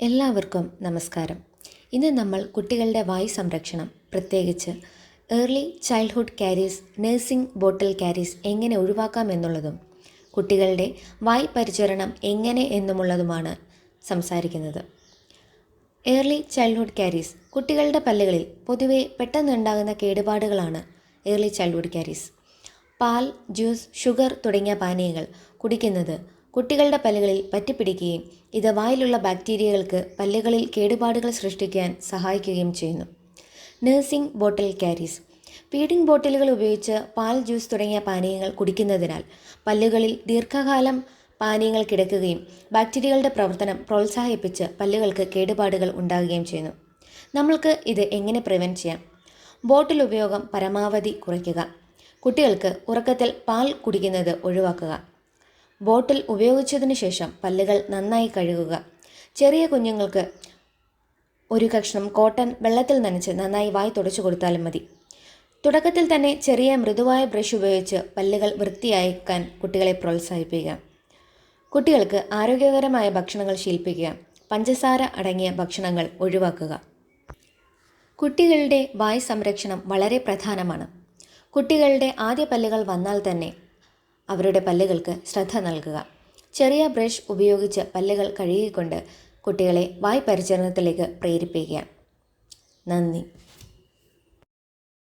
എല്ലാവർക്കും നമസ്കാരം. ഇന്ന് നമ്മൾ കുട്ടികളുടെ വായു സംരക്ഷണം, പ്രത്യേകിച്ച് ഏർലി ചൈൽഡ്ഹുഡ് കാരീസ്, നഴ്സിംഗ് ബോട്ടിൽ കാരീസ് എങ്ങനെ ഒഴിവാക്കാം എന്നുള്ളതും കുട്ടികളുടെ വായ് പരിചരണം എങ്ങനെ എന്നുമുള്ളതുമാണ് സംസാരിക്കുന്നത്. ഏർലി ചൈൽഡ്ഹുഡ് കാരീസ് കുട്ടികളുടെ പല്ലുകളിൽ പൊതുവെ പെട്ടെന്നുണ്ടാകുന്ന കേടുപാടുകളാണ് ഏർലി ചൈൽഡ്ഹുഡ് കാരീസ്. പാൽ, ജ്യൂസ്, ഷുഗർ തുടങ്ങിയ പാനീയങ്ങൾ കുടിക്കുന്നത് കുട്ടികളുടെ പല്ലുകളിൽ പറ്റിപ്പിടിക്കുകയും ഇത് വായിലുള്ള ബാക്ടീരിയകൾക്ക് പല്ലുകളിൽ കേടുപാടുകൾ സൃഷ്ടിക്കാൻ സഹായിക്കുകയും ചെയ്യുന്നു. നഴ്സിംഗ് ബോട്ടിൽ കാരീസ് ഫീഡിംഗ് ബോട്ടിലുകൾ ഉപയോഗിച്ച് പാൽ, ജ്യൂസ് തുടങ്ങിയ പാനീയങ്ങൾ കുടിക്കുന്നതിനാൽ പല്ലുകളിൽ ദീർഘകാലം പാനീയങ്ങൾ കിടക്കുകയും ബാക്ടീരിയകളുടെ പ്രവർത്തനം പ്രോത്സാഹിപ്പിച്ച് പല്ലുകൾക്ക് കേടുപാടുകൾ ഉണ്ടാകുകയും ചെയ്യുന്നു. നമ്മൾക്ക് ഇത് എങ്ങനെ പ്രിവെൻറ്റ് ചെയ്യാം? ബോട്ടിൽ ഉപയോഗം പരമാവധി കുറയ്ക്കുക. കുട്ടികൾക്ക് ഉറക്കത്തിൽ പാൽ കുടിക്കുന്നത് ഒഴിവാക്കുക. ബോട്ടിൽ ഉപയോഗിച്ചതിന് ശേഷം പല്ലുകൾ നന്നായി കഴുകുക. ചെറിയ കുഞ്ഞുങ്ങൾക്ക് ഒരു കഷ്ണം കോട്ടൺ വെള്ളത്തിൽ നനച്ച് നന്നായി വായി തുടച്ചു കൊടുത്താലും മതി. തുടക്കത്തിൽ തന്നെ ചെറിയ മൃദുവായ ബ്രഷ് ഉപയോഗിച്ച് പല്ലുകൾ വൃത്തിയാക്കാൻ കുട്ടികളെ പ്രോത്സാഹിപ്പിക്കുക. കുട്ടികൾക്ക് ആരോഗ്യകരമായ ഭക്ഷണങ്ങൾ ശീലിപ്പിക്കുക. പഞ്ചസാര അടങ്ങിയ ഭക്ഷണങ്ങൾ ഒഴിവാക്കുക. കുട്ടികളുടെ വായ് സംരക്ഷണം വളരെ പ്രധാനമാണ്. കുട്ടികളുടെ ആദ്യ പല്ലുകൾ വന്നാൽ തന്നെ അവരുടെ പല്ലുകൾക്ക് ശ്രദ്ധ നൽകുക. ചെറിയ ബ്രഷ് ഉപയോഗിച്ച് പല്ലുകൾ കഴുകിക്കൊണ്ട് കുട്ടികളെ വായ് പരിചരണത്തിലേക്ക് പ്രേരിപ്പിക്കുക. നന്ദി.